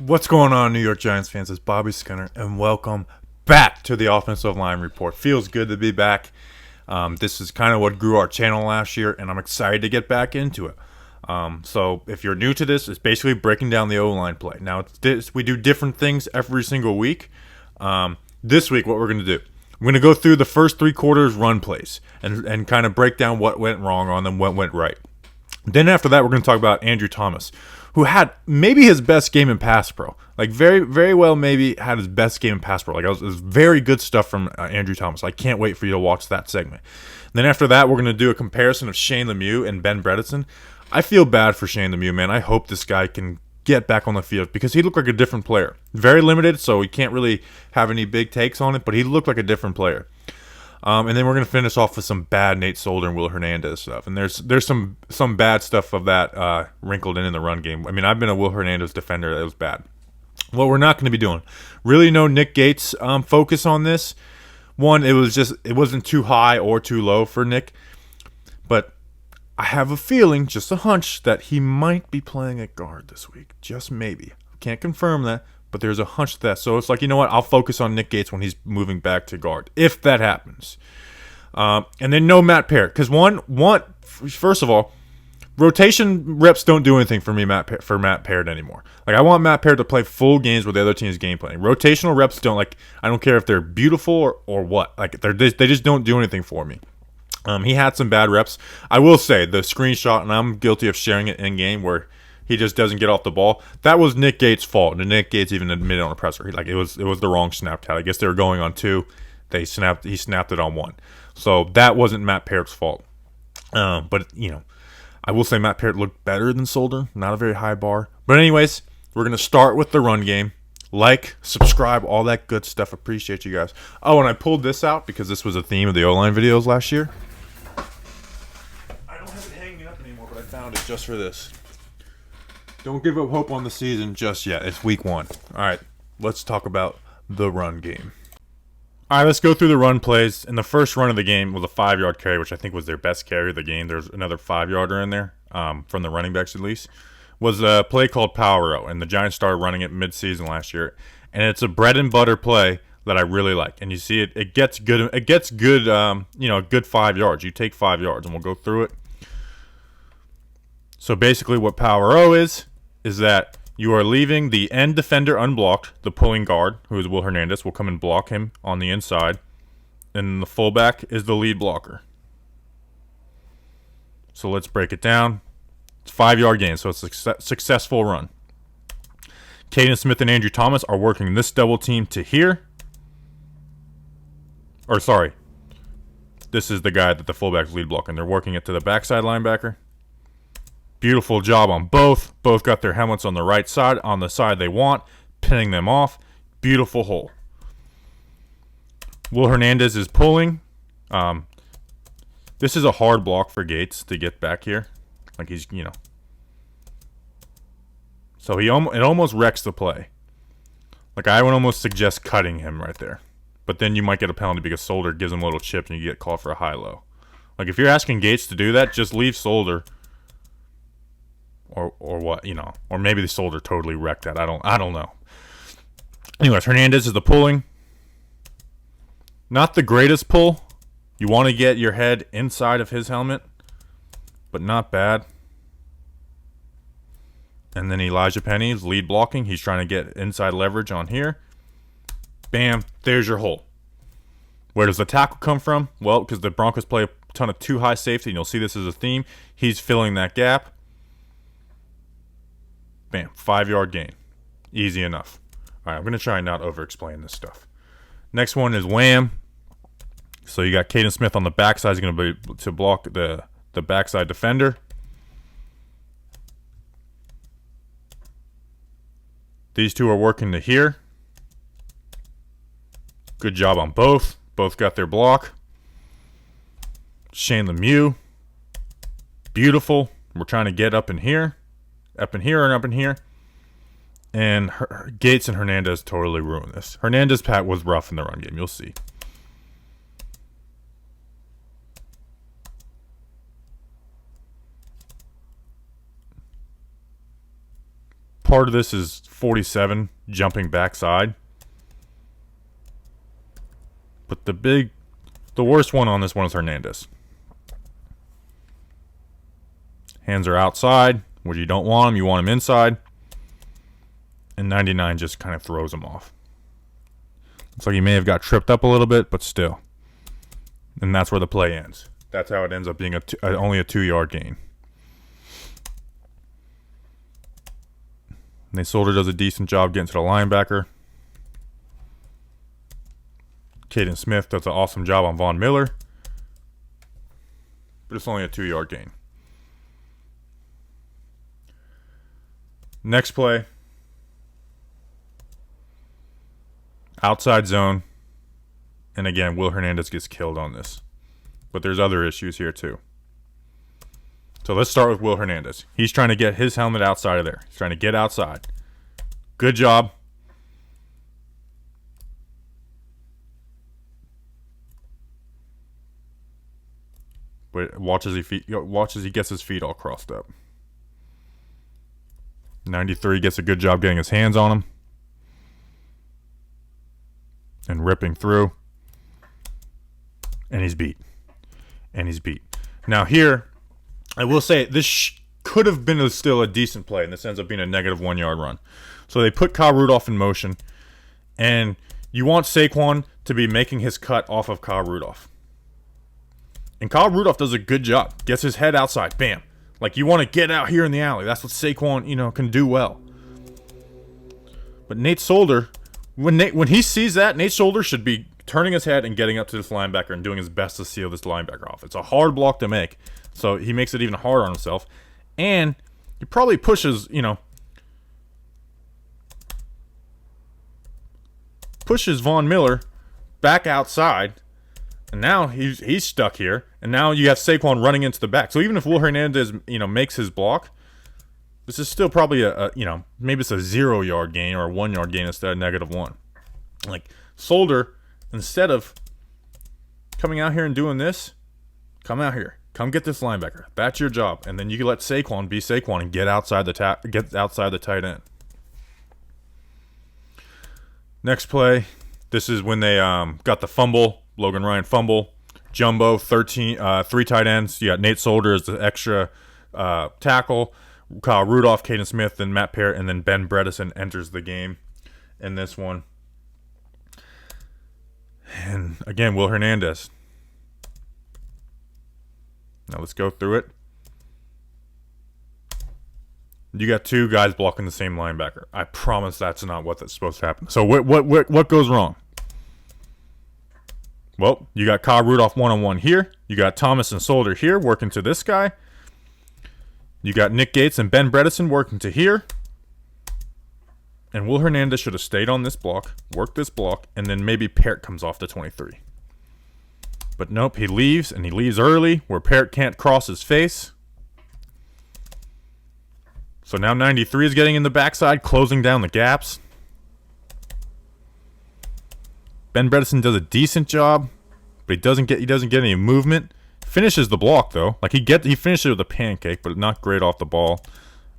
What's going on, New York Giants fans? It's Bobby Skinner, and welcome back to the Offensive Line Report. Feels good to be back. This is kind of what grew our channel last year, and I'm excited to get back into it. So if you're new to this, it's basically breaking down the O-line play. Now, we do different things every single week. This week, what we're going to do, we're going to go through the first three quarters run plays and kind of break down what went wrong on them, what went right. Then after that, we're going to talk about Andrew Thomas, who had maybe his best game in pass pro. Like very, very well maybe had his best game in pass pro. Like it was very good stuff from Andrew Thomas. I can't wait for you to watch that segment. Then after that, we're going to do a comparison of Shane Lemieux and Ben Bredeson. I feel bad for Shane Lemieux, man. I hope this guy can get back on the field because he looked like a different player. Very limited, so we can't really have any big takes on it, but he looked like a different player. And then we're going to finish off with some bad Nate Solder and Will Hernandez stuff. And there's some bad stuff of that wrinkled in the run game. I mean, I've been a Will Hernandez defender. That was bad. What we're not going to be doing. Really no Nick Gates focus on this. One, it wasn't too high or too low for Nick. But I have a feeling, just a hunch, that he might be playing at guard this week. Just maybe. Can't confirm that. But there's a hunch to that. So it's like, you know what? I'll focus on Nick Gates when he's moving back to guard, if that happens. And then no Matt Parrott. Because first of all, rotation reps don't do anything for me, for Matt Parrott anymore. Like, I want Matt Parrott to play full games where the other team is game planning. Rotational reps don't, like, I don't care if they're beautiful or what. Like, they just don't do anything for me. He had some bad reps. I will say, the screenshot, and I'm guilty of sharing it in game, where he just doesn't get off the ball. That was Nick Gates' fault, and Nick Gates even admitted on a presser. It was the wrong snap count. I guess they were going on two. He snapped it on one. So that wasn't Matt Parrott's fault. But I will say Matt Parrott looked better than Solder. Not a very high bar. But anyways, we're gonna start with the run game. Like, subscribe, all that good stuff. Appreciate you guys. Oh, and I pulled this out because this was a theme of the O-line videos last year. I don't have it hanging up anymore, but I found it just for this. Don't give up hope on the season just yet. It's week 1. All right, let's talk about the run game. All right, let's go through the run plays. And the first run of the game was a 5-yard carry, which I think was their best carry of the game. There's another 5-yarder in there, from the running backs at least. Was a play called Power O, and the Giants started running it mid-season last year. And it's a bread and butter play that I really like. And you see it gets good. It gets good. Good 5 yards. You take 5 yards, and we'll go through it. So basically, what Power O is that you are leaving the end defender unblocked. The pulling guard, who is Will Hernandez, will come and block him on the inside. And the fullback is the lead blocker. So let's break it down. It's 5-yard gain, so it's a successful run. Caden Smith and Andrew Thomas are working this double team to here. This is the guy that the fullback's lead blocking. They're working it to the backside linebacker. Beautiful job on both. Both got their helmets on the right side, on the side they want, pinning them off. Beautiful hole. Will Hernandez is pulling. This is a hard block for Gates to get back here. Like he's, So it almost wrecks the play. Like I would almost suggest cutting him right there. But then you might get a penalty because Solder gives him a little chip and you get called for a high-low. Like if you're asking Gates to do that, just leave Solder. Or what, or maybe the Solder totally wrecked that. I don't know. Anyways, Hernandez is the pulling. Not the greatest pull. You want to get your head inside of his helmet, but not bad. And then Elijah Penny's lead blocking. He's trying to get inside leverage on here. Bam, there's your hole. Where does the tackle come from? Well, because the Broncos play a ton of too high safety, and you'll see this as a theme. He's filling that gap. Bam, 5-yard gain. Easy enough. All right, I'm going to try and not over-explain this stuff. Next one is wham. So you got Caden Smith on the backside. He's going to be to block the backside defender. These two are working to here. Good job on both. Both got their block. Shane Lemieux. Beautiful. We're trying to get up in here. Up in here and up in here. And Gates and Hernandez totally ruined this. Hernandez Pat was rough in the run game. You'll see. part of this is 47 jumping backside. But the worst one on this one is Hernandez. Hands are outside, where you don't want him. You want him inside. And 99 just kind of throws him off. Looks like he may have got tripped up a little bit, but still. And that's where the play ends. That's how it ends up being only a 2-yard gain. Nate Solder does a decent job getting to the linebacker. Caden Smith does an awesome job on Von Miller. But it's only a 2-yard gain. Next play. Outside zone. And again, Will Hernandez gets killed on this. But there's other issues here too. So let's start with Will Hernandez. He's trying to get his helmet outside of there. He's trying to get outside. Good job. But watch as he gets his feet all crossed up. 93 gets a good job getting his hands on him. And ripping through. And he's beat. Now here, I will say, this could have been still a decent play, and this ends up being a negative 1-yard run. So they put Kyle Rudolph in motion, and you want Saquon to be making his cut off of Kyle Rudolph. And Kyle Rudolph does a good job. Gets his head outside. Bam. Like, you want to get out here in the alley. That's what Saquon, can do well. But Nate Solder, when he sees that, Nate Solder should be turning his head and getting up to this linebacker and doing his best to seal this linebacker off. It's a hard block to make, so he makes it even harder on himself. And he probably pushes Von Miller back outside, and now he's stuck here. And now you have Saquon running into the back. So even if Will Hernandez, makes his block, this is still probably maybe it's a 0-yard gain or a 1-yard gain instead of -1. Like, Solder, instead of coming out here and doing this, come out here. Come get this linebacker. That's your job. And then you can let Saquon be Saquon and get outside the tight end. Next play. This is when they got the fumble. Logan Ryan fumble. Jumbo, 3 tight ends. You got Nate Solder as the extra tackle. Kyle Rudolph, Caden Smith, and Matt Parrott, and then Ben Bredeson enters the game in this one. And again, Will Hernandez. Now let's go through it. You got 2 guys blocking the same linebacker. I promise that's not what's supposed to happen. So what goes wrong? Well, you got Kyle Rudolph 1-on-1 here. You got Thomas and Solder here working to this guy. You got Nick Gates and Ben Bredeson working to here. And Will Hernandez should have stayed on this block, worked this block, and then maybe Parrott comes off the 23. But nope, he leaves, and he leaves early where Parrott can't cross his face. So now 93 is getting in the backside, closing down the gaps. Ben Bredeson does a decent job, but he doesn't get any movement. Finishes the block though. Like he finished it with a pancake, but not great off the ball.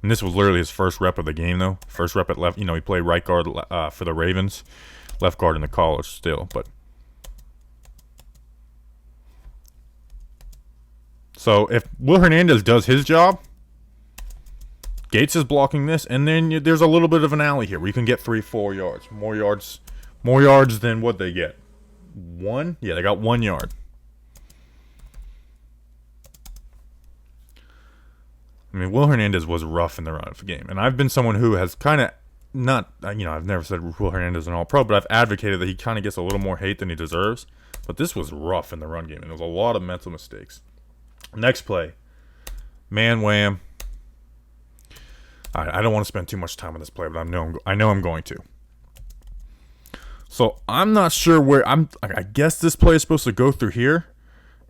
And this was literally his first rep of the game though. First rep at left. He played right guard for the Ravens, left guard in the college still. But so if Will Hernandez does his job, Gates is blocking this, and then there's a little bit of an alley here where you can get 3-4 yards. More yards than what they get. 1? Yeah, they got 1 yard. I mean, Will Hernandez was rough in the run of the game. And I've been someone who has kind of not, I've never said Will Hernandez is an all-pro, but I've advocated that he kind of gets a little more hate than he deserves. But this was rough in the run game, and there was a lot of mental mistakes. Next play. Man wham. I don't want to spend too much time on this play, but I know I'm going to. So I'm not sure where I guess this play is supposed to go through here,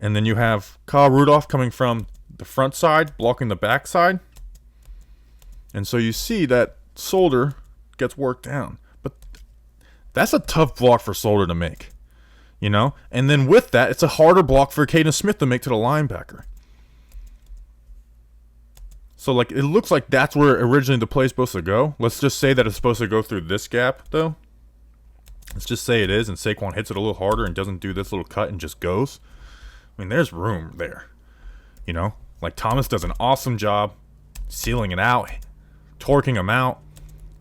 and then you have Kyle Rudolph coming from the front side, blocking the back side. And so you see that Solder gets worked down. But that's a tough block for Solder to make. And then with that, it's a harder block for Caden Smith to make to the linebacker. So, like, it looks like that's where originally the play's supposed to go. Let's just say that it's supposed to go through this gap, though. Let's just say it is, and Saquon hits it a little harder and doesn't do this little cut and just goes. I mean, there's room there. You know? Like, Thomas does an awesome job sealing it out, torquing him out.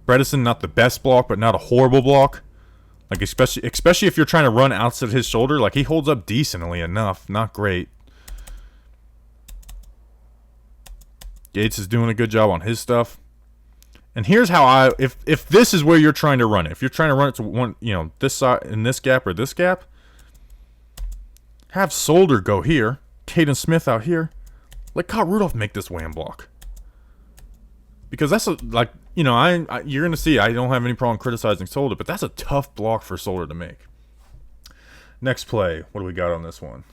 Bredesen, not the best block, but not a horrible block. Like, especially if you're trying to run outside his shoulder. Like, he holds up decently enough. Not great. Gates is doing a good job on his stuff. And here's how if this is where you're trying to run it. If you're trying to run it to one, this side in this gap or this gap, have Solder go here, Caden Smith out here. Let Kyle Rudolph make this wham block. Because that's you're gonna see I don't have any problem criticizing Solder, but that's a tough block for Solder to make. Next play, what do we got on this one?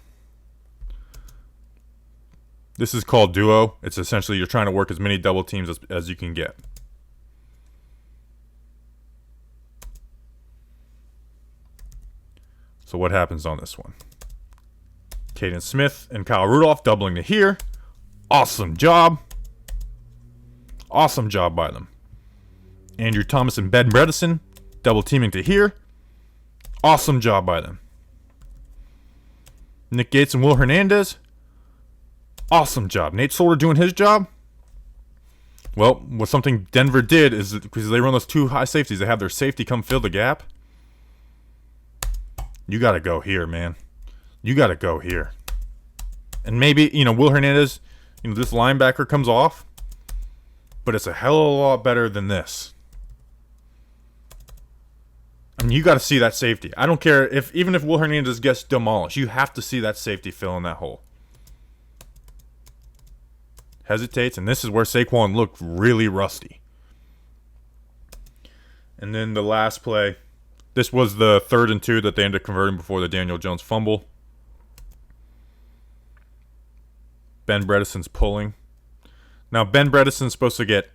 This is called duo. It's essentially you're trying to work as many double teams as you can get. So what happens on this one? Caden Smith and Kyle Rudolph doubling to here. Awesome job. Awesome job by them. Andrew Thomas and Ben Bredeson double teaming to here. Awesome job by them. Nick Gates and Will Hernandez. Awesome job. Nate Solder doing his job. Well, what something Denver did is because they run those two high safeties, they have their safety come fill the gap. You got to go here, man. You got to go here. And maybe, Will Hernandez, this linebacker comes off. But it's a hell of a lot better than this. I mean, you got to see that safety. I don't care even if Will Hernandez gets demolished, you have to see that safety fill in that hole. Hesitates, and this is where Saquon looked really rusty. And then the last play, this was the 3rd and 2 that they ended up converting before the Daniel Jones fumble. Ben Bredeson's pulling. Now Ben Bredesen's supposed to get,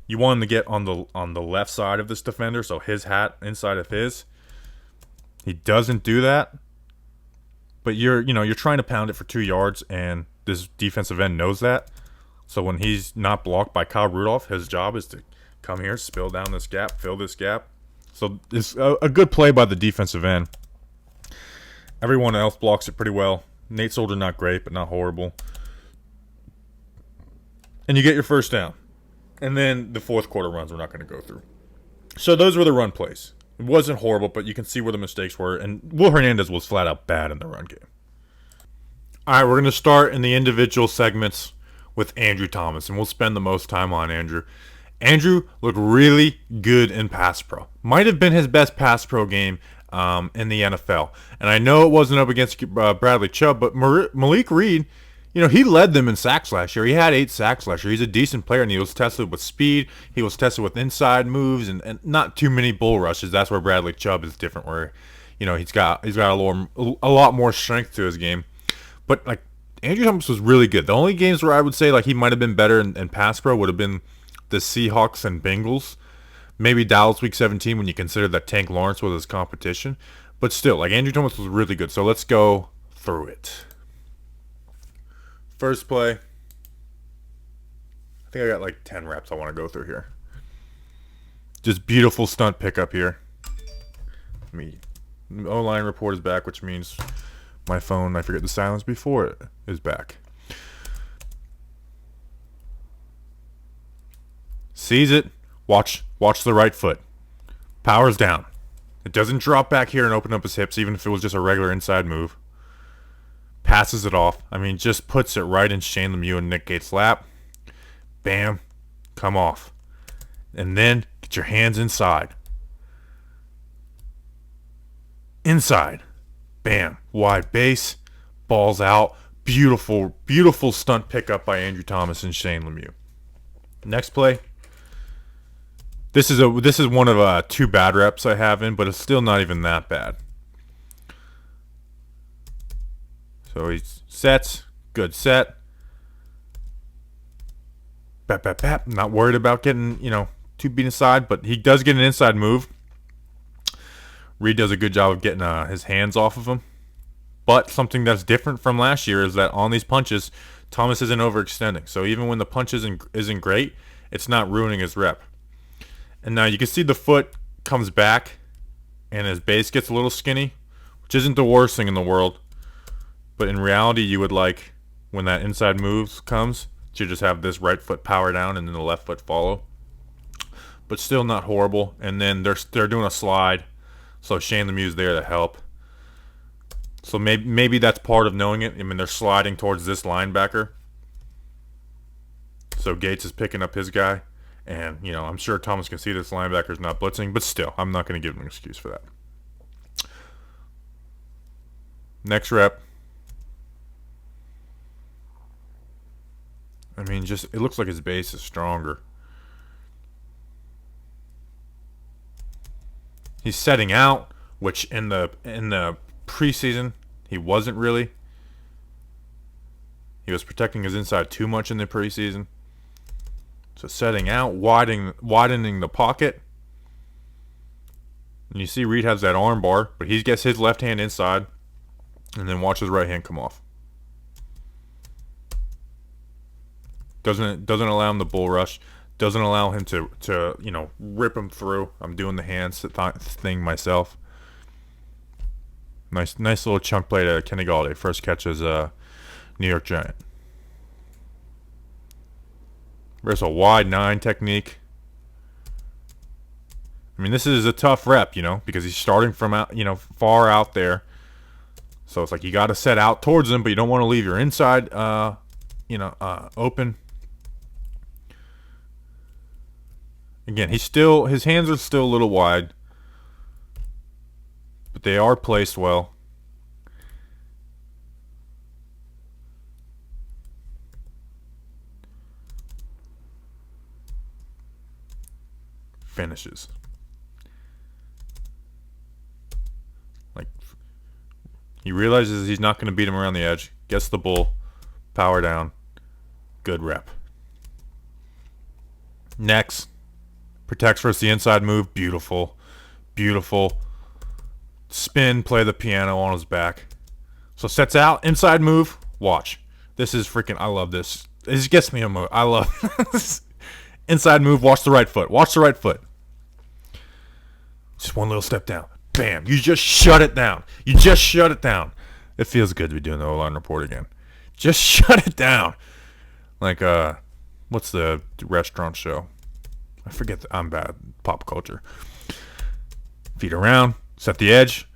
you want him to get on the left side of this defender, so his hat inside of his. He doesn't do that. But you're trying to pound it for 2 yards, and this defensive end knows that. So when he's not blocked by Kyle Rudolph, his job is to come here, spill down this gap, fill this gap. So it's a good play by the defensive end. Everyone else blocks it pretty well. Nate Solder not great, but not horrible. And you get your first down. And then the fourth quarter runs we're not going to go through. So those were the run plays. It wasn't horrible, but you can see where the mistakes were. And Will Hernandez was flat out bad in the run game. All right, we're going to start in the individual segments with Andrew Thomas, and we'll spend the most time on Andrew. Andrew looked really good in pass pro. Might have been his best pass pro game in the NFL. And I know it wasn't up against Bradley Chubb, but Malik Reed, he led them in sacks last year. He had 8 sacks last year. He's a decent player, and he was tested with speed. He was tested with inside moves and not too many bull rushes. That's where Bradley Chubb is different, where he's got a lot more strength to his game. But Andrew Thomas was really good. The only games where I would say he might have been better in pass pro would have been the Seahawks and Bengals. Maybe Dallas Week 17 when you consider that Tank Lawrence was his competition. But still, Andrew Thomas was really good. So let's go through it. First play. I think I got 10 reps I want to go through here. Just beautiful stunt pickup here. The O-line report is back, which means my phone, I forget the silence before it, is back. Sees it. Watch the right foot. Powers down. It doesn't drop back here and open up his hips, even if it was just a regular inside move. Passes it off. Just puts it right in Shane Lemieux and Nick Gates' lap. Bam. Come off. And then get your hands inside. Inside. Bam. Wide base. Balls out. Beautiful, beautiful stunt pickup by Andrew Thomas and Shane Lemieux. Next play. This is one of 2 bad reps I have in, but it's still not even that bad. So he sets. Good set. Bap, bap, bap. Not worried about getting, too beat inside, but he does get an inside move. Reed does a good job of getting his hands off of him. But something that's different from last year is that on these punches, Thomas isn't overextending. So even when the punch isn't great, it's not ruining his rep. And now you can see the foot comes back and his base gets a little skinny, which isn't the worst thing in the world. But in reality, you would like, when that inside move comes, to just have this right foot power down and then the left foot follow. But still not horrible. And then they're doing a slide, so Shane Lemieux's there to help. So maybe that's part of knowing it. I mean, they're sliding towards this linebacker. So Gates is picking up his guy. And, you know, I'm sure Thomas can see this linebacker's not blitzing. But still, I'm not going to give him an excuse for that. Next rep. I mean, just it looks like his base is stronger. He's setting out, which in the preseason he wasn't really. He was protecting his inside too much in the preseason. So setting out, widening the pocket. And you see Reed has that arm bar, but he gets his left hand inside and then watch his right hand come off. Doesn't allow him the bull rush. Doesn't allow him to you know, rip him through. I'm doing the hands thing myself. Nice little chunk play to Kenny Galladay. First catch as a New York Giant. There's a wide 9 technique. I mean, this is a tough rep, you know, because he's starting from out, you know, far out there. So it's like you got to set out towards him, but you don't want to leave your inside, open. Again, his hands are still a little wide, but they are placed well. Finishes. Like, he realizes he's not going to beat him around the edge. Gets the bull. Power down. Good rep. Next. Protects versus the inside move. Beautiful. Beautiful. Spin. Play the piano on his back. So sets out. Inside move. Watch. This is freaking... I love this. This gets me emotional. I love this. Inside move. Watch the right foot. Watch the right foot. Just one little step down. Bam. You just shut it down. You just shut it down. It feels good to be doing the O-line report again. Just shut it down. Like, what's the restaurant show? I forget. I'm bad. Pop culture. Feet around. Set the edge.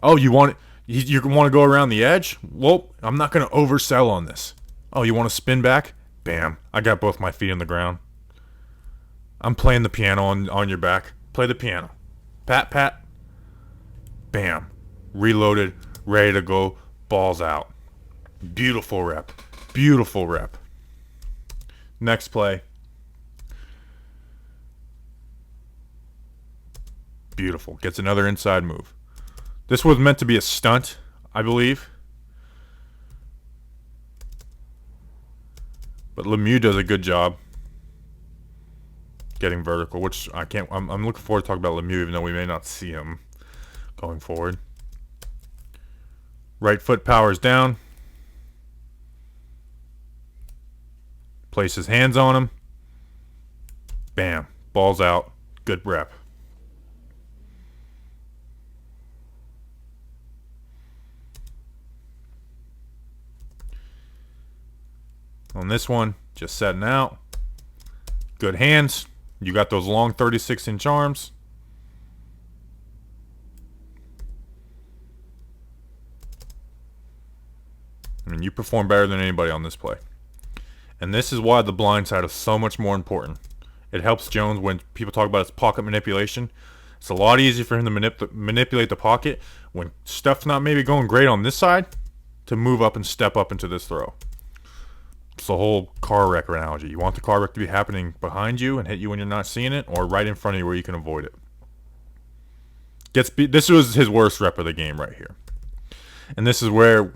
Oh, you want to go around the edge? Well, I'm not going to oversell on this. Oh, you want to spin back? Bam. I got both my feet on the ground. I'm playing the piano on your back. Play the piano. Pat, pat. Bam. Reloaded. Ready to go. Balls out. Beautiful rep. Beautiful rep. Next play. Beautiful. Gets another inside move. This was meant to be a stunt, I believe. But Lemieux does a good job getting vertical, which I can't... I'm looking forward to talking about Lemieux, even though we may not see him going forward. Right foot powers down. Places hands on him. Bam. Balls out. Good rep. On this one, just setting out. Good hands. You got those long 36-inch arms. I mean, you perform better than anybody on this play. And this is why the blind side is so much more important. It helps Jones when people talk about his pocket manipulation. It's a lot easier for him to manipulate the pocket when stuff's not maybe going great on this side to move up and step up into this throw. It's the whole car wreck analogy. You want the car wreck to be happening behind you and hit you when you're not seeing it, or right in front of you where you can avoid it. This was his worst rep of the game right here. And this is where...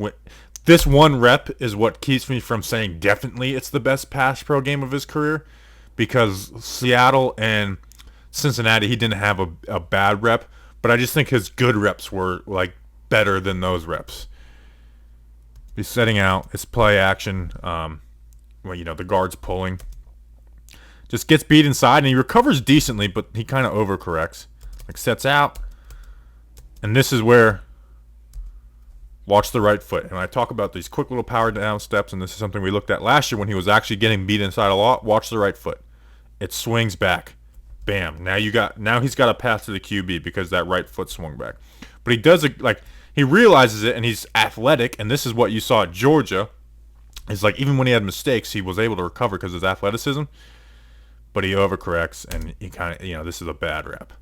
This one rep is what keeps me from saying definitely it's the best pass pro game of his career, because Seattle and Cincinnati, he didn't have a bad rep, but I just think his good reps were like better than those reps. He's setting out. It's play action. Well, the guard's pulling. Just gets beat inside, and he recovers decently, but he kind of overcorrects. Like, sets out. And this is where, watch the right foot. And I talk about these quick little power down steps, and this is something we looked at last year when he was actually getting beat inside a lot. Watch the right foot. It swings back. Bam. Now he's got a pass to the QB because that right foot swung back. But he does it, like, he realizes it, and he's athletic, and this is what you saw at Georgia. It's like, even when he had mistakes, he was able to recover because of his athleticism. But he overcorrects, and he kind of, this is a bad rep.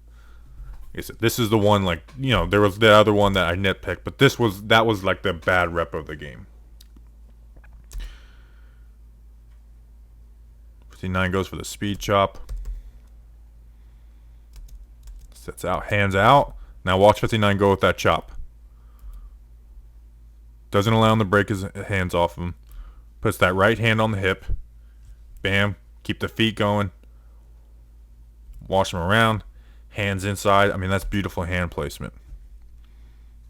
This is the one, like, there was the other one that I nitpicked, but that was like the bad rep of the game. 59 goes for the speed chop. Sets out, hands out. Now watch 59 go with that chop. Doesn't allow him to break his hands off him. Puts that right hand on the hip. Bam. Keep the feet going. Wash him around. Hands inside. I mean, that's beautiful hand placement.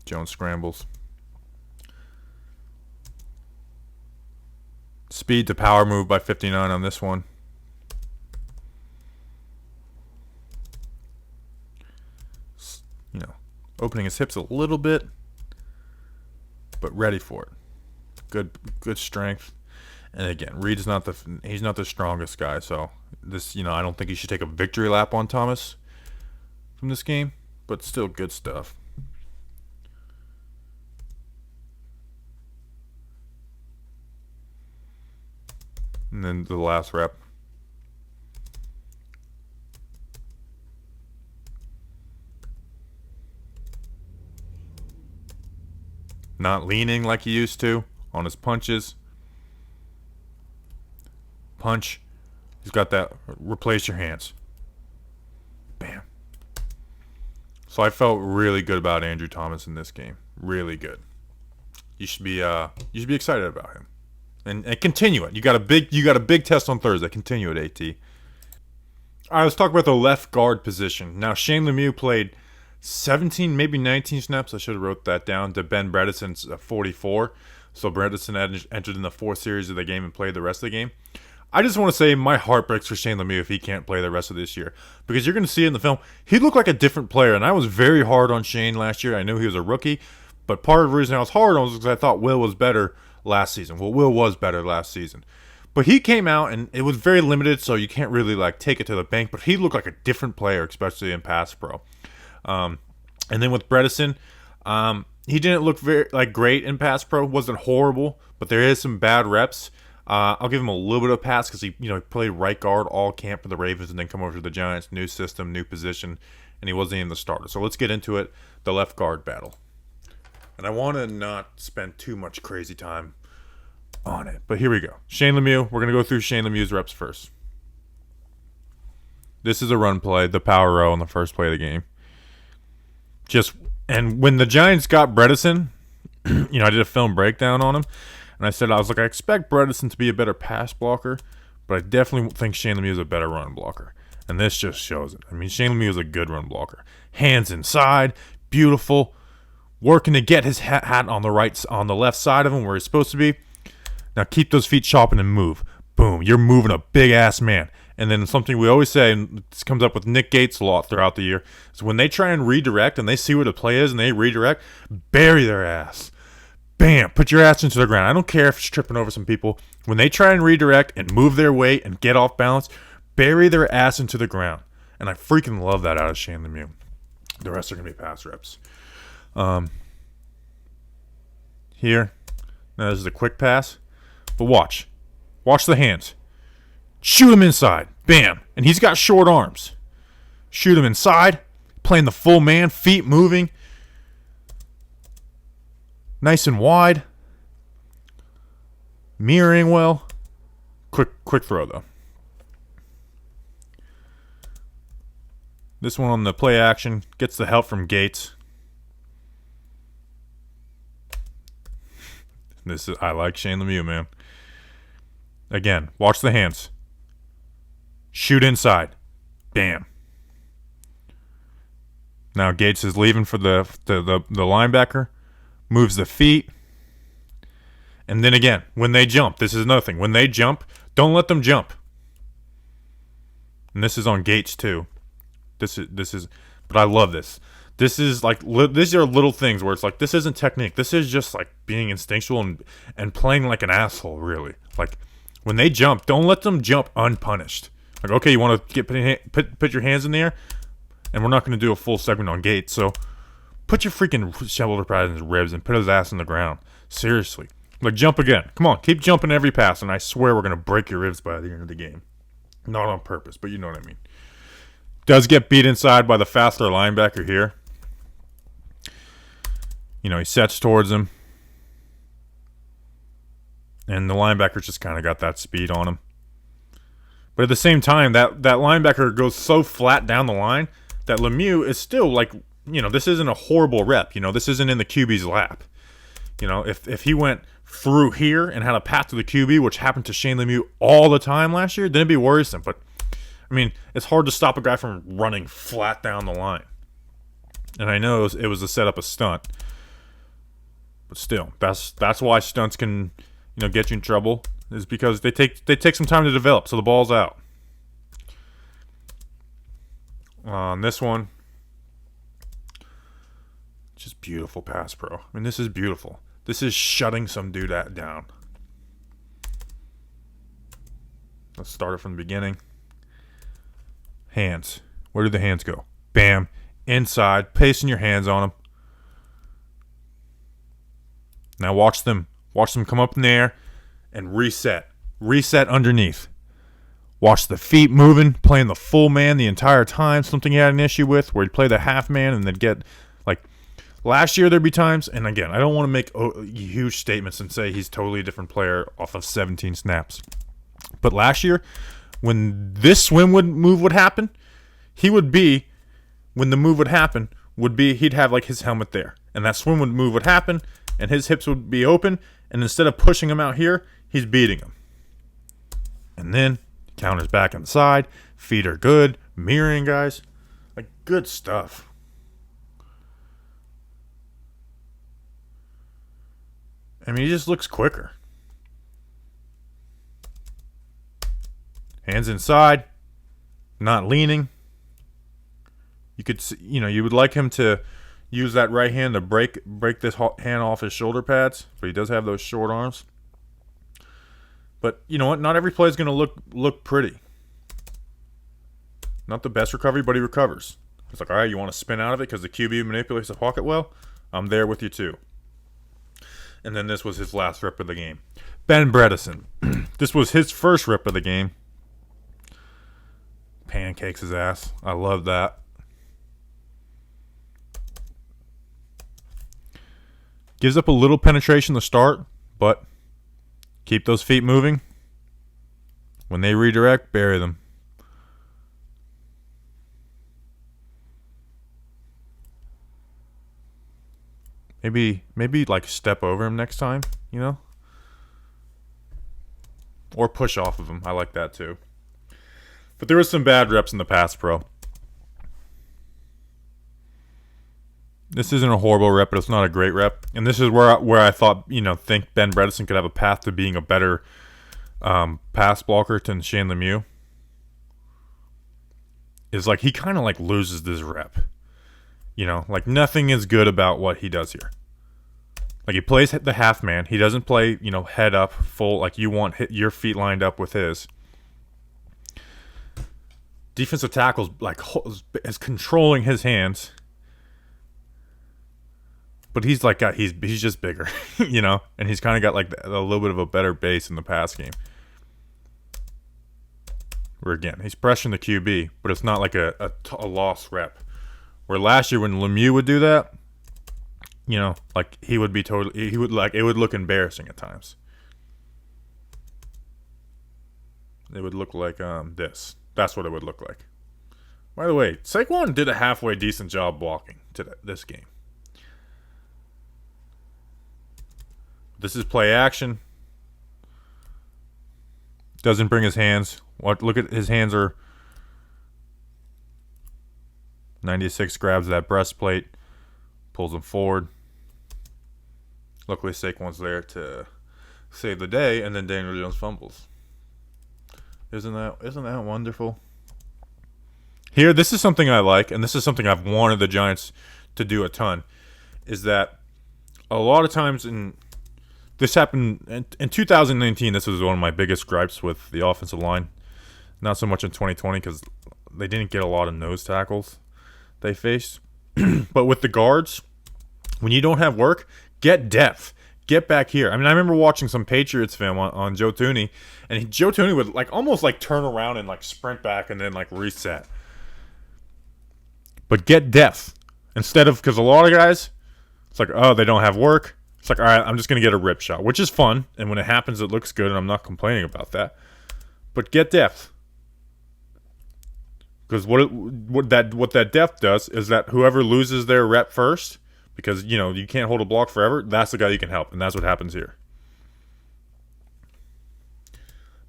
Jones scrambles. Speed to power move by 59 on this one. Opening his hips a little bit, but ready for it. Good strength. And again, Reed's he's not the strongest guy, so this, I don't think he should take a victory lap on Thomas from this game, but still good stuff. And then the last rep. Not leaning like he used to on his punches. Punch. He's got that. Replace your hands. Bam. So I felt really good about Andrew Thomas in this game. Really good. You should be excited about him. And continue it. You got a big test on Thursday. Continue it, AT. All right, let's talk about the left guard position. Now, Shane Lemieux played 17, maybe 19 snaps. I should have wrote that down to Ben Bredesen's 44. So Bredesen entered in the fourth series of the game and played the rest of the game. I just want to say my heart breaks for Shane Lemieux if he can't play the rest of this year. Because you're going to see in the film, he looked like a different player. And I was very hard on Shane last year. I knew he was a rookie. But part of the reason I was hard on him was because I thought Will was better last season. Well, Will was better last season. But he came out, and it was very limited, so you can't really take it to the bank. But he looked like a different player, especially in pass pro. And then with Bredesen, he didn't look very great in pass pro. Wasn't horrible, but there is some bad reps. I'll give him a little bit of a pass because he played right guard all camp for the Ravens and then come over to the Giants. New system, new position, and he wasn't even the starter. So let's get into it. The left guard battle. And I want to not spend too much crazy time on it, but here we go. Shane Lemieux. We're gonna go through Shane Lemieux's reps first. This is a run play, the power row on the first play of the game. And when the Giants got Bredesen, I did a film breakdown on him, and I was like, I expect Bredesen to be a better pass blocker, but I definitely think Shane Lemieux is a better run blocker. And this just shows it. I mean, Shane Lemieux is a good run blocker. Hands inside, beautiful, working to get his hat on the left side of him where he's supposed to be. Now keep those feet chopping and move. Boom, you're moving a big-ass man. And then something we always say, and this comes up with Nick Gates a lot throughout the year, is when they try and redirect and they see where the play is and they redirect, bury their ass. Bam, put your ass into the ground. I don't care if it's tripping over some people. When they try and redirect and move their weight and get off balance, bury their ass into the ground. And I freaking love that out of Shane Lemieux. The rest are going to be pass reps. Here, now this is a quick pass, but watch. Watch the hands. Shoot him inside. Bam. And he's got short arms. Shoot him inside. Playing the full man. Feet moving. Nice and wide. Mirroring well. Quick throw, though. This one on the play action. Gets the help from Gates. I like Shane Lemieux, man. Again, watch the hands. Shoot inside. Bam. Now Gates is leaving for the linebacker. Moves the feet. And then again, when they jump, this is another thing. When they jump, don't let them jump. And this is on Gates too. This is, but I love this. This is like, these are little things where it's like, this isn't technique. This is just like being instinctual and playing like an asshole, really. Like, when they jump, don't let them jump unpunished. Like, okay, you want to put your hands in the air? And we're not going to do a full segment on Gates, so put your freaking shoulder pads in his ribs and put his ass on the ground. Seriously. Like, jump again. Come on, keep jumping every pass, and I swear we're going to break your ribs by the end of the game. Not on purpose, but you know what I mean. Does get beat inside by the faster linebacker here. You know, he sets towards him. And the linebacker just kind of got that speed on him. But at the same time, that linebacker goes so flat down the line that Lemieux is still like, you know, this isn't a horrible rep. You know, this isn't in the QB's lap. You know, if he went through here and had a path to the QB, which happened to Shane Lemieux all the time last year, then it'd be worrisome. But, I mean, it's hard to stop a guy from running flat down the line. And I know it was to set up a stunt. But still, that's why stunts can, you know, get you in trouble, is because they take some time to develop, so the ball's out. On this one, just beautiful pass pro. I mean, this is beautiful. This is shutting some dude down. Let's start it from the beginning. Hands. Where do the hands go? Bam. Inside. Pasting your hands on them. Now watch them come up in the air and reset. Reset underneath. Watch the feet moving, playing the full man the entire time. Something he had an issue with, where he'd play the half man and then get, like, last year there'd be times, and again, I don't want to make huge statements and say he's totally a different player off of 17 snaps. But last year, when this swim move would happen, when the move would happen, he'd have like his helmet there. And that swim move would happen, and his hips would be open, and instead of pushing him out here, he's beating him. And then counters back inside, feet are good, mirroring guys, like good stuff. I mean, he just looks quicker. Hands inside, not leaning. You could, you know, you would like him to use that right hand to break this hand off his shoulder pads, but he does have those short arms. But you know what? Not every play is going to look pretty. Not the best recovery, but he recovers. It's like, all right, you want to spin out of it because the QB manipulates the pocket well? I'm there with you too. And then this was his last rep of the game. Ben Bredeson. This was his first rep of the game. Pancakes his ass. I love that. Gives up a little penetration to start, but keep those feet moving. When they redirect, bury them. Maybe like step over him next time, you know? Or push off of him. I like that too. But there was some bad reps in the pass pro. This isn't a horrible rep, but it's not a great rep. And this is where I thought, think Ben Bredeson could have a path to being a better pass blocker than Shane Lemieux. Is like he kind of like loses this rep. Like nothing is good about what he does here. Like he plays the half man. He doesn't play, head up full. Like you want your feet lined up with his. Defensive tackle's like is controlling his hands. But he's like he's just bigger, and he's kind of got like a little bit of a better base in the pass game. Where again, he's pressuring the QB, but it's not like a lost rep. Where last year when Lemieux would do that, like it would look embarrassing at times. It would look like this. That's what it would look like. By the way, Saquon did a halfway decent job blocking this game. This is play action. Doesn't bring his hands. Look at his hands are 96, grabs that breastplate, pulls him forward. Luckily Saquon's there to save the day, and then Daniel Jones fumbles. Isn't that wonderful? Here, this is something I like, and this is something I've wanted the Giants to do a ton, is that a lot of times this happened in 2019, this was one of my biggest gripes with the offensive line. Not so much in 2020 because they didn't get a lot of nose tackles they faced. But with the guards, when you don't have work, get depth. Get back here. I mean, I remember watching some Patriots film on Joe Thuney, and Joe Thuney would almost turn around and sprint back and then reset. But get depth instead of, because a lot of guys, it's oh, they don't have work. It's all right, I'm just gonna get a rip shot, which is fun, and when it happens, it looks good, and I'm not complaining about that. But get depth, because what that depth does is that whoever loses their rep first, because you can't hold a block forever, that's the guy you can help, and that's what happens here.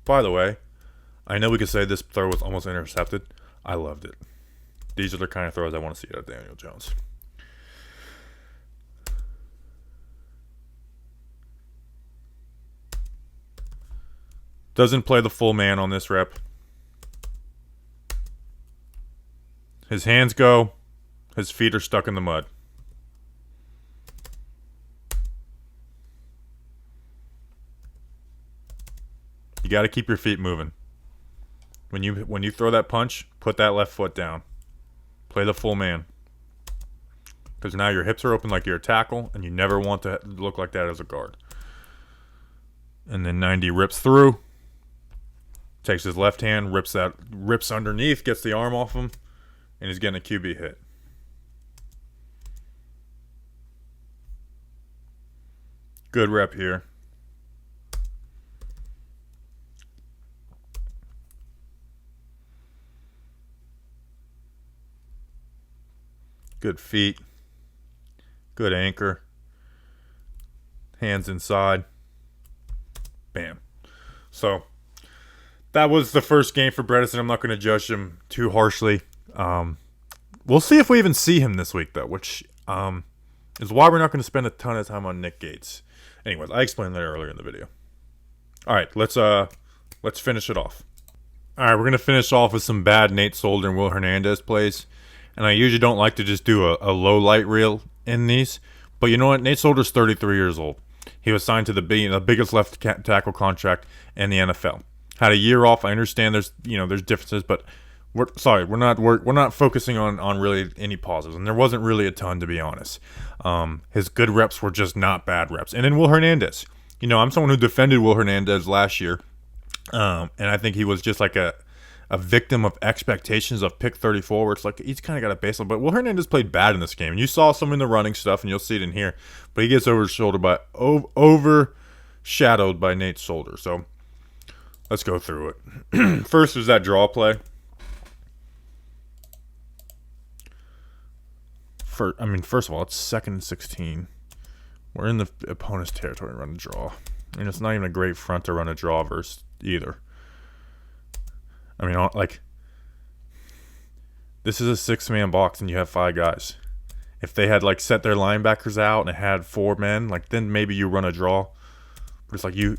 By the way, I know we could say this throw was almost intercepted. I loved it. These are the kind of throws I want to see out of Daniel Jones. Doesn't play the full man on this rep. His hands go. His feet are stuck in the mud. You got to keep your feet moving. When you throw that punch, put that left foot down. Play the full man. Because now your hips are open like you're a tackle, and you never want to look like that as a guard. And then 90 rips through. Takes his left hand, rips underneath, gets the arm off him, and he's getting a QB hit. Good rep here. Good feet. Good anchor. Hands inside. Bam. So that was the first game for Bredesen. I'm not going to judge him too harshly. We'll see if we even see him this week, though, which is why we're not going to spend a ton of time on Nick Gates. Anyways, I explained that earlier in the video. All right, let's finish it off. All right, we're going to finish off with some bad Nate Solder and Will Hernandez plays. And I usually don't like to just do a low light reel in these. But you know what? Nate Solder's 33 years old. He was signed to the biggest left tackle contract in the NFL. Had a year off. I understand there's differences, but we're not focusing on really any pauses, and there wasn't really a ton, to be honest. His good reps were just not bad reps. And then Will Hernandez. I'm someone who defended Will Hernandez last year, and I think he was just a victim of expectations of pick 34, where it's he's kind of got a baseline. But Will Hernandez played bad in this game, and you saw some in the running stuff, and you'll see it in here. But he gets overshadowed by Nate Solder. So let's go through it. First was that draw play. First of all, it's 2nd and 16. We're in the opponent's territory to run a draw. And it's not even a great front to run a draw versus either. This is a 6-man box and you have 5 guys. If they had set their linebackers out and it had 4 men, then maybe you run a draw. But it's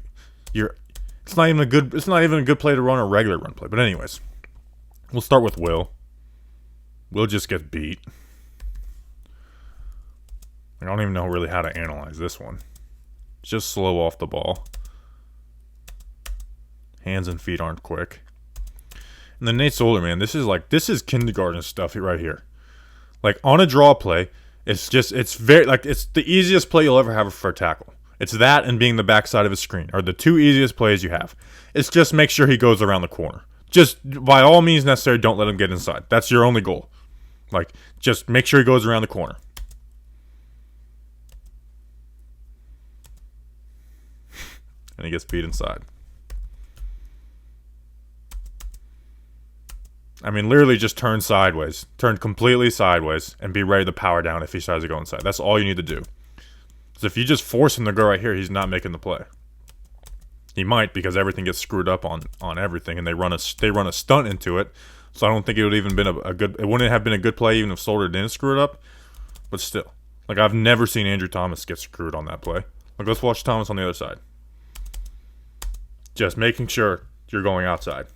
it's not even a good play to run a regular run play. But anyways, we'll start with Will. Will just gets beat. I don't even know really how to analyze this one. It's just slow off the ball. Hands and feet aren't quick. And then Nate Solder, man, this is kindergarten stuff right here. On a draw play, it's the easiest play you'll ever have for a tackle. It's that and being the backside of a screen are the 2 easiest plays you have. It's just make sure he goes around the corner. Just by all means necessary, don't let him get inside. That's your only goal. Just make sure he goes around the corner. And he gets beat inside. Literally just turn sideways. Turn completely sideways and be ready to power down if he tries to go inside. That's all you need to do. Because if you just force him to go right here, he's not making the play. He might, because everything gets screwed up on everything, and they run a stunt into it. So I don't think it would even been it wouldn't have been a good play even if Solder didn't screw it up. But still, I've never seen Andrew Thomas get screwed on that play. Let's watch Thomas on the other side. Just making sure you're going outside.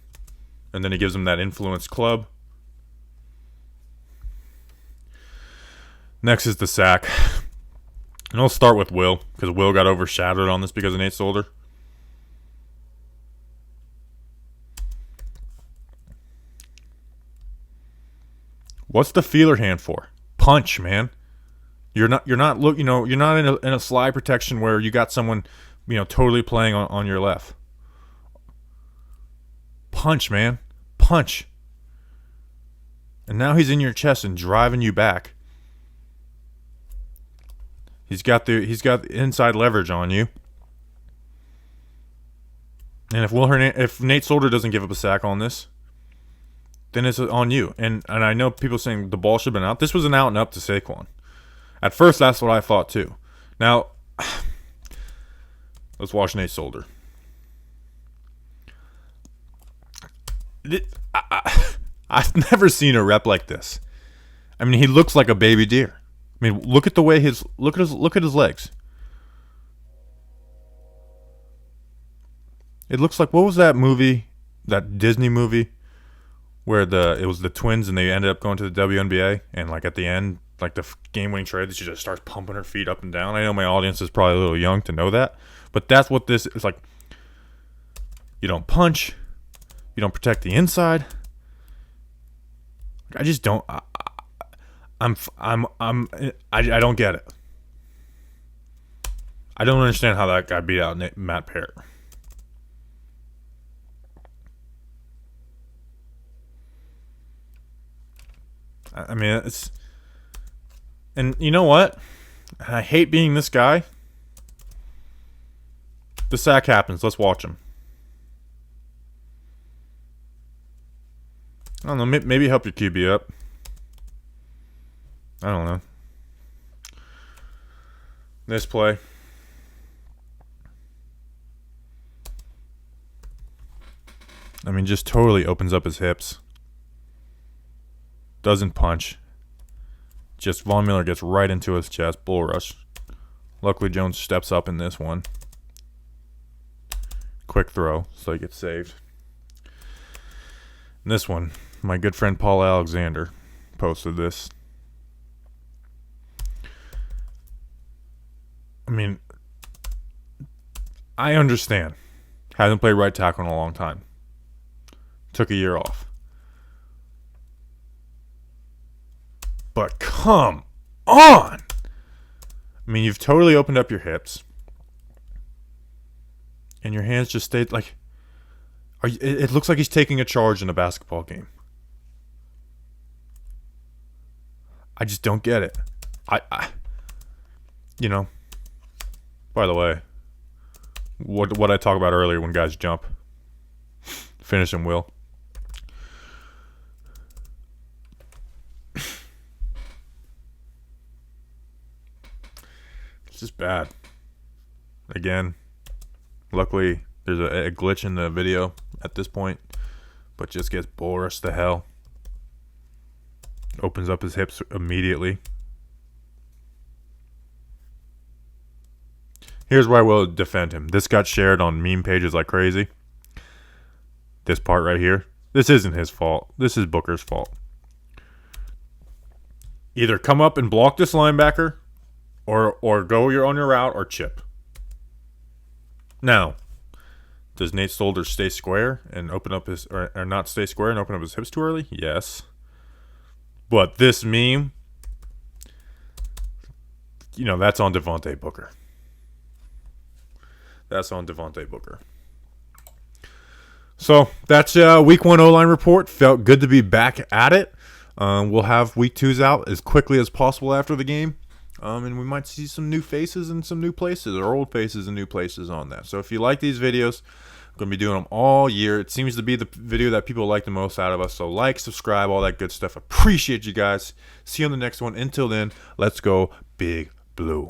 And then he gives him that influence club. Next is the sack. And I'll start with Will, because Will got overshadowed on this because of Nate Solder. What's the feeler hand for? Punch, man. You're not in a slide protection where you got someone, totally playing on your left. Punch, man. Punch. And now he's in your chest and driving you back. He's got the inside leverage on you. And if Nate Solder doesn't give up a sack on this, then it's on you. And I know people saying the ball should have been out. This was an out and up to Saquon. At first, that's what I thought too. Now, let's watch Nate Solder. I've never seen a rep like this. I mean, he looks like a baby deer. I mean, look at the way look at his legs. It looks like, what was that movie? That Disney movie where it was the twins and they ended up going to the WNBA, and like at the end, like the game-winning trade, she just starts pumping her feet up and down. I know my audience is probably a little young to know that, but that's what this is like. You don't punch, you don't protect the inside. I just don't. I don't get it. I don't understand how that guy beat out Matt Parrott. I mean, and you know what? I hate being this guy. The sack happens. Let's watch him. I don't know. Maybe help your QB up. I don't know. This play. I mean, just totally opens up his hips. Doesn't punch. Just Von Miller gets right into his chest. Bull rush. Luckily, Jones steps up in this one. Quick throw, so he gets saved. And this one, my good friend Paul Alexander posted this. I mean, I understand. Hasn't played right tackle in a long time. Took a year off. But come on! I mean, you've totally opened up your hips. And your hands just stayed like... It looks like he's taking a charge in a basketball game. I just don't get it. By the way, what I talked about earlier when guys jump. Finish him, Will. It's just bad. Again, luckily there's a glitch in the video at this point, but just gets bull rushed to hell. Opens up his hips immediately. Here's where I will defend him. This got shared on meme pages like crazy. This part right here. This isn't his fault. This is Booker's fault. Either come up and block this linebacker or go on your route or chip. Now, does Nate Solder stay square and open up his or not stay square and open up his hips too early? Yes. But this meme, that's on Devontae Booker. That's on Devontae Booker. So that's week 1 O-line report. Felt good to be back at it. We'll have week 2s out as quickly as possible after the game. And we might see some new faces and some new places, or old faces and new places on that. So if you like these videos, I'm going to be doing them all year. It seems to be the video that people like the most out of us. So like, subscribe, all that good stuff. Appreciate you guys. See you on the next one. Until then, let's go Big Blue.